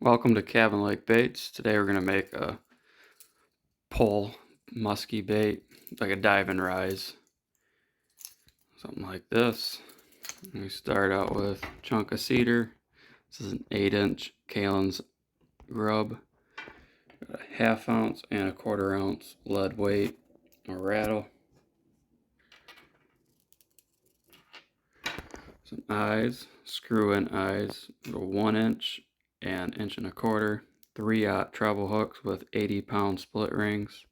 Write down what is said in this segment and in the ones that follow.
Welcome to Cabin Lake Baits. Today we're going to make a pole musky bait, like a dive and rise. Something like this. We start out with a chunk of cedar. This is an 8-inch Kalen's grub. Got a 1/2 ounce and a 1/4 ounce lead weight or rattle. Some eyes, screw in eyes, a 1-inch and 1.25 inch, 3/0 treble hooks with 80-pound split rings,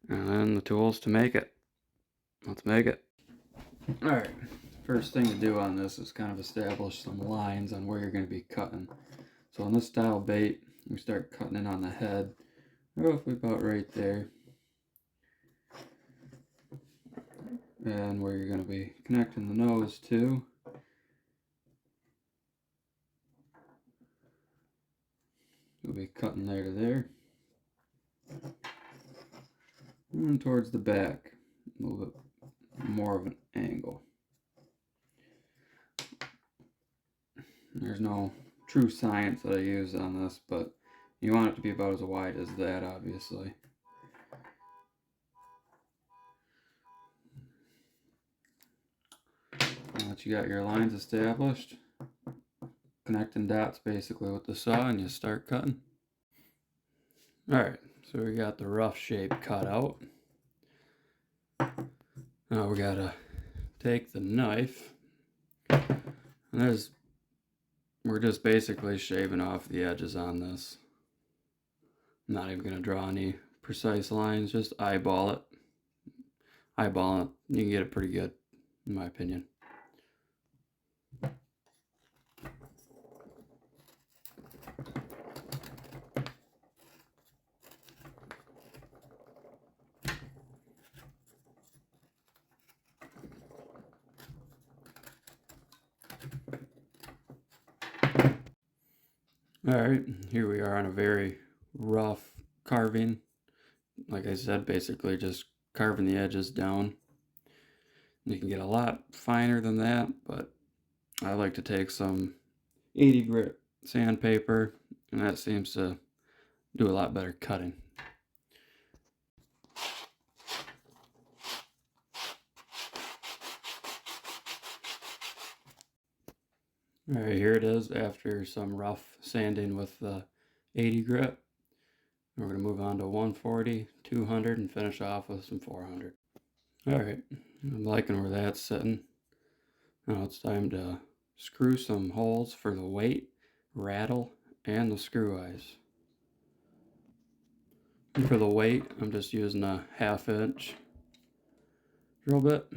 and then the tools to make it. Let's make it. Alright, first thing to do on this is kind of establish some lines on where you're going to be cutting. So on this style bait, we start cutting it on the head, roughly about right there. And where you're going to be connecting the nose to. You'll be cutting there to there. And towards the back, a little bit more of an angle. There's no true science that I use on this, but you want it to be about as wide as that, obviously. Now that you got your lines established, connecting dots basically with the saw, and you start cutting. Alright, so we got the rough shape cut out. Now we gotta take the knife, and we're just basically shaving off the edges on this. I'm not even gonna draw any precise lines, just eyeball it. Eyeball it, you can get it pretty good, in my opinion. Alright, here we are on a very rough carving. Like I said, basically just carving the edges down. You can get a lot finer than that, but I like to take some 80 grit sandpaper, and that seems to do a lot better cutting. Alright, here it is after some rough sanding with the 80 grit. We're going to move on to 140, 200, and finish off with some 400. Alright, I'm liking where that's sitting. Now it's time to screw some holes for the weight, rattle, and the screw eyes. And for the weight, I'm just using a 1/2 inch drill bit.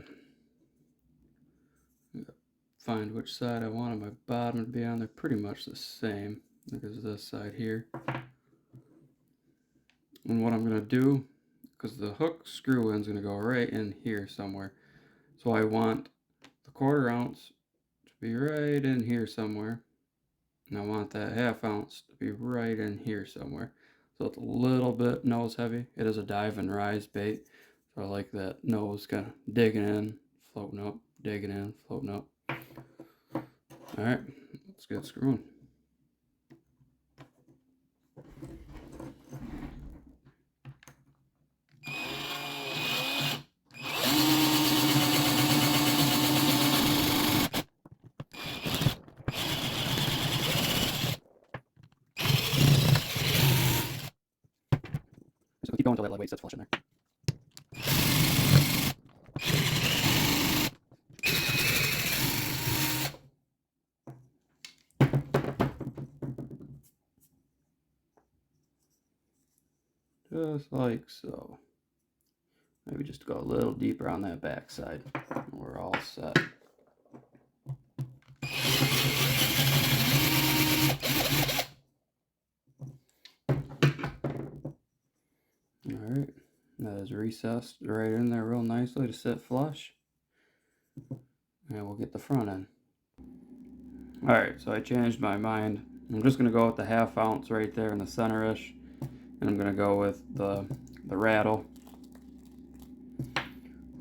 Find which side I want my bottom to be on. They're pretty much the same as this side here. And what I'm going to do, because the hook screw in is going to go right in here somewhere, so I want the 1/4 ounce to be right in here somewhere, and I want that 1/2 ounce to be right in here somewhere. So it's a little bit nose heavy. It is a dive and rise bait, so I like that nose kind of digging in, floating up, digging in, floating up. Alright, let's get screwing. Just keep going until that lead weight sits flush in there. Just like so. Maybe just go a little deeper on that back side. We're all set. Alright, that is recessed right in there real nicely to sit flush. And we'll get the front end. Alright, so I changed my mind. I'm just going to go with the 1/2 ounce right there in the center-ish. And I'm going to go with the rattle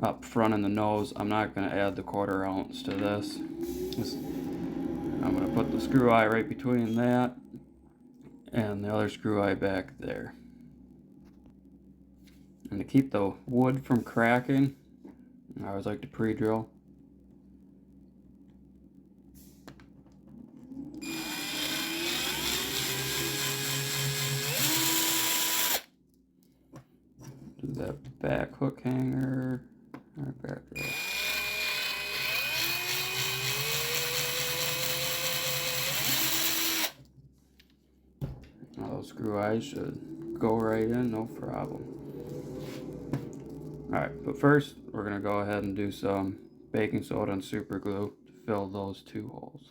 up front in the nose. I'm not going to add the 1/4 ounce to this. I'm going to put the screw eye right between that. and the other screw eye back there. And to keep the wood from cracking, I always like to pre-drill. Do that back hook hanger. Right back there. Those screw eyes should go right in, no problem. Alright, but first we're going to go ahead and do some baking soda and super glue to fill those two holes.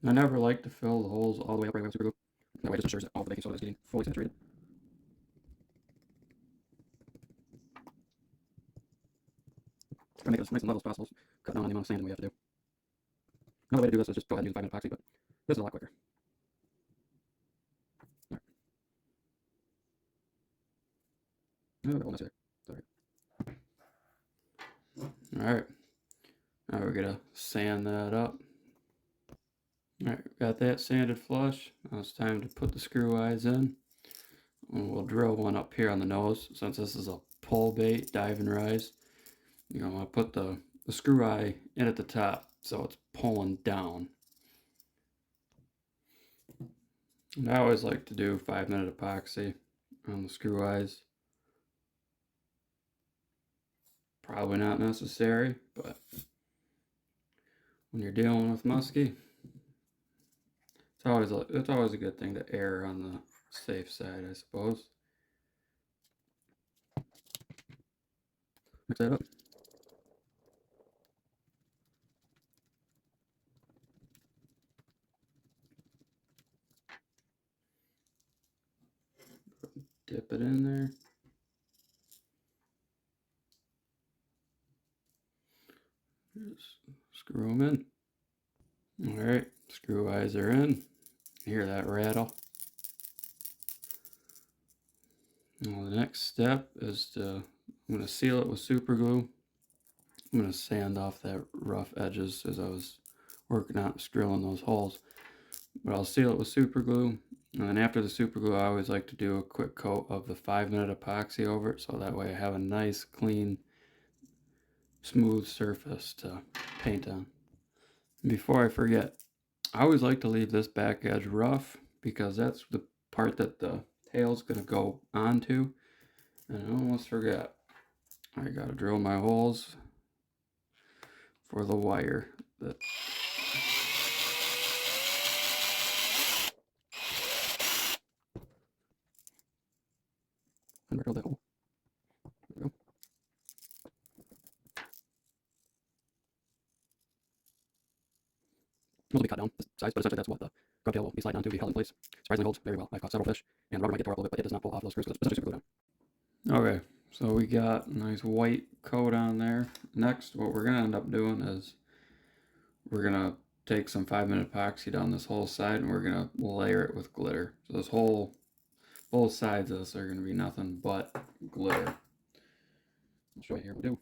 I never like to fill the holes all the way up right with super glue. That way it just ensures that all the baking soda is getting fully saturated. Try to make it as nice and level as possible, cut down on the amount of sanding we have to do. Another way to do this is just go ahead and use 5-minute epoxy, but this is a lot quicker. Alright. Oh, got one there. Alright. Now we're going to sand that up. Alright, got that sanded flush. Now it's time to put the screw eyes in. And we'll drill one up here on the nose. Since this is a pull bait, dive and rise, you know, I'll put the screw eye in at the top so it's pulling down. And I always like to do 5-minute epoxy on the screw eyes. Probably not necessary, but when you're dealing with musky, it's always a good thing to err on the safe side, I suppose. Mix that up. Dip it in there. Just screw them in. Alright, screw eyes are in. Hear that rattle? Now the next step is I'm going to seal it with super glue. I'm going to sand off that rough edges as I was working out drilling those holes. But I'll seal it with super glue. And then after the super glue, I always like to do a quick coat of the 5-minute epoxy over it, so that way I have a nice, clean, smooth surface to paint on. Before I forget, I always like to leave this back edge rough because that's the part that the tail's going to go onto. And I almost forgot, I got to drill my holes for the wire. That drill that hole. There we go. Those will be cut down this size, but essentially that's what the grub tail will be sliding onto, be held in place. Surprisingly holds very well. I've caught several fish, and the rubber might get tore up a little bit, but it does not pull off those screws because it's essentially super glue down. Okay, so we got a nice white coat on there. Next, what we're going to end up doing is we're going to take some 5-minute epoxy down this whole side, and we're going to layer it with glitter. So this whole, both sides of this are going to be nothing but glitter. I'll show you here what we do.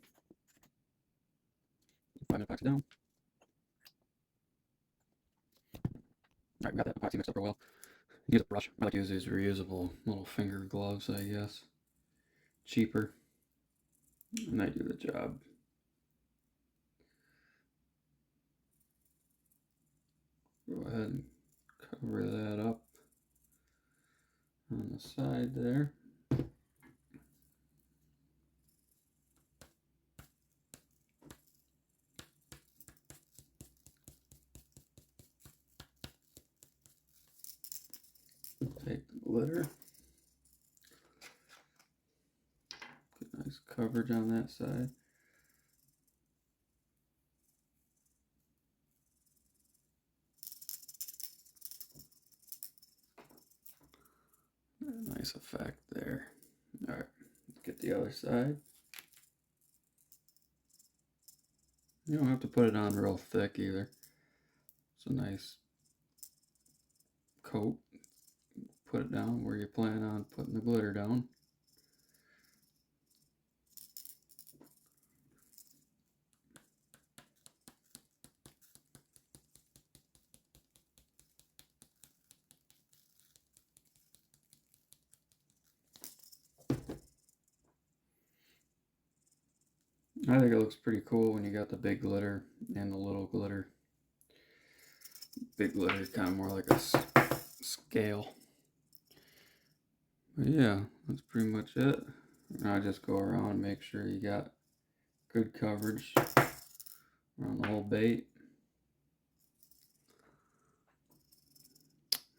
5-minute epoxy down. Alright, we got that epoxy mixed up real well. Use a brush. I like to use these reusable little finger gloves, I guess. Cheaper. And they do the job. Go ahead and cover that up on the side there. Take the glitter. Get nice coverage on that side. Nice effect there. Alright, let's get the other side. You don't have to put it on real thick either. It's a nice coat. Put it down where you plan on putting the glitter down. I think it looks pretty cool when you got the big glitter and the little glitter. Big glitter kind of more like a scale. But yeah, that's pretty much it. Now I just go around and make sure you got good coverage around the whole bait.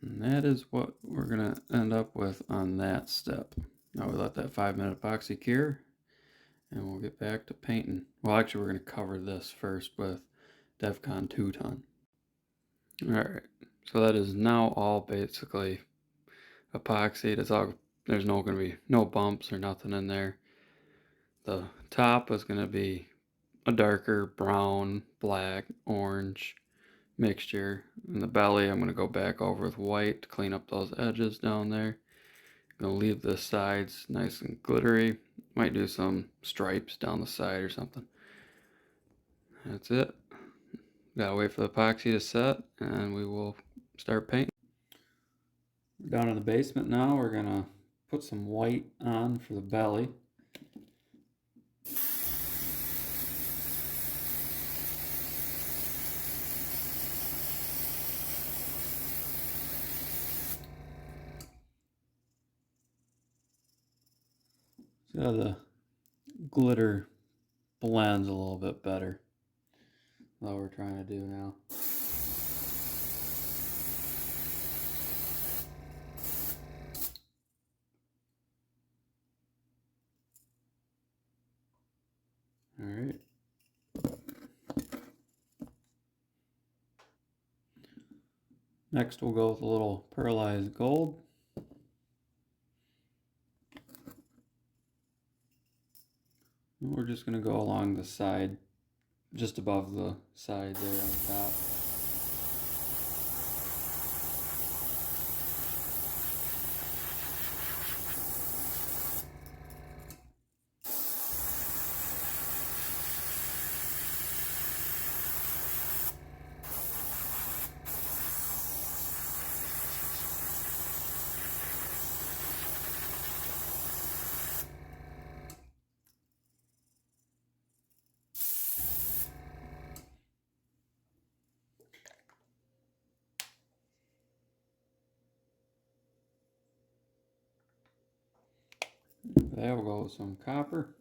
And that is what we're going to end up with on that step. Now we let that 5-minute epoxy cure, and we'll get back to painting. Well, actually, we're going to cover this first with Defcon 2 ton. Alright, so that is now all basically epoxied. It's all, there's no going to be no bumps or nothing in there. The top is going to be a darker brown, black, orange mixture. In the belly, I'm going to go back over with white to clean up those edges down there. I'm going to leave the sides nice and glittery. Might do some stripes down the side or something. That's it. Gotta wait for the epoxy to set and we will start painting. Down in the basement now, we're going to put some white on for the belly. See how the glitter blends a little bit better. That's what we're trying to do now. Alright. Next we'll go with a little pearlized gold. And we're just going to go along the side, just above the side there on the top. There we'll go with some copper.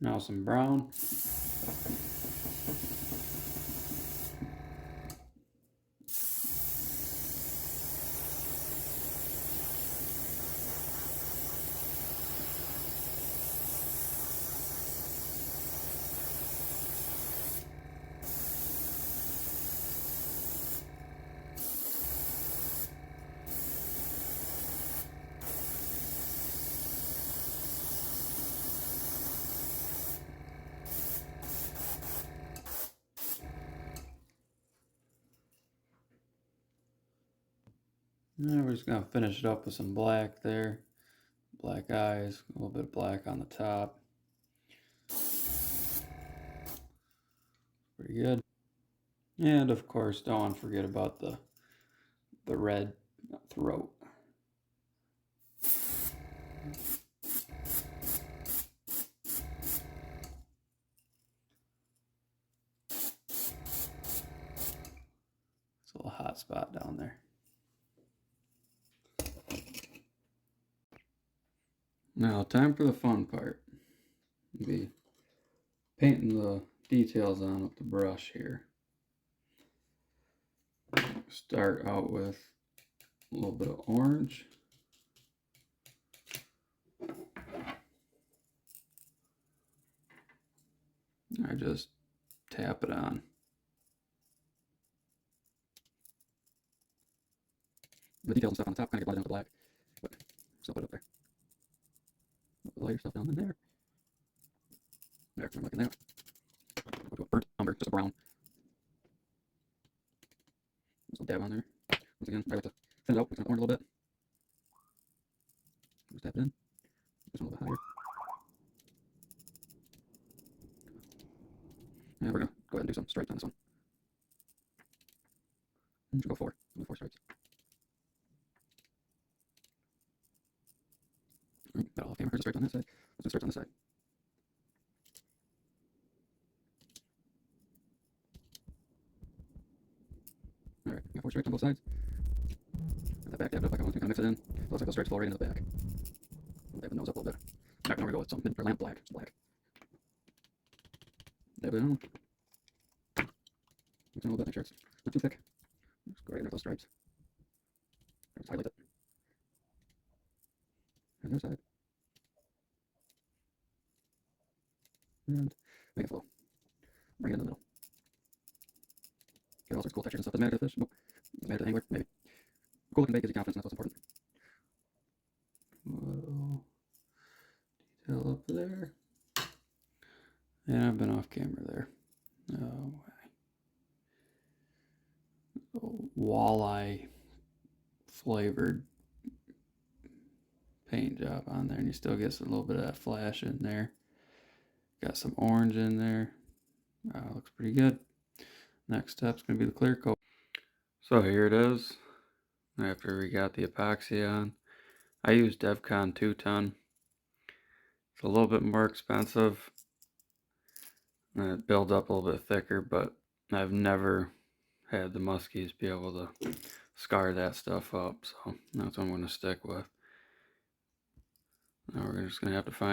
Now some brown. Now we're just going to finish it up with some black there. Black eyes, a little bit of black on the top. Pretty good. And of course, don't want to forget about the red throat. It's a little hot spot down there. Now, time for the fun part. Be painting the details on with the brush here. Start out with a little bit of orange. I just tap it on. The details and stuff on the top kind of get blended into black, but still put it up there. Put the lighter stuff down in there. There, I'm liking that. Go to a burnt umber, just a brown. Just a dab on there. Once again, I like to thin it out, make it orange a little bit. Just tap it in. Just a little bit higher. And we're gonna go ahead and do some stripes on this one. And go four stripes. Got all off camera. Here's the stripes on that side. Let's do stripes on this side. Alright, got 4 stripes on both sides. And the back dabbed up like I want to kind of mix it in. It looks like those stripes fall right into the back. I'll dab the nose up a little bit. Alright, now we're going to go with some lamp black. Just black. Dab it in. Mix it in a little bit, make sure it's not too thick. Just go right under those stripes. Just highlight it. And the other side. And make it flow. Bring it in the middle. Get all sorts of cool textures and stuff. Doesn't matter to the fish. Nope. Doesn't matter to the angler. Maybe. Cool looking bait gives you confidence, and that's what's important. Little detail up there. And I've been off camera there. Oh, walleye flavored paint job on there, and you still get a little bit of that flash in there. Got some orange in there. Looks pretty good. Next step's gonna be the clear coat. So here it is. After we got the epoxy on, I use DevCon 2-ton. It's a little bit more expensive, and it builds up a little bit thicker, but I've never had the muskies be able to scar that stuff up, so that's what I'm going to stick with. Now we're just going to have to find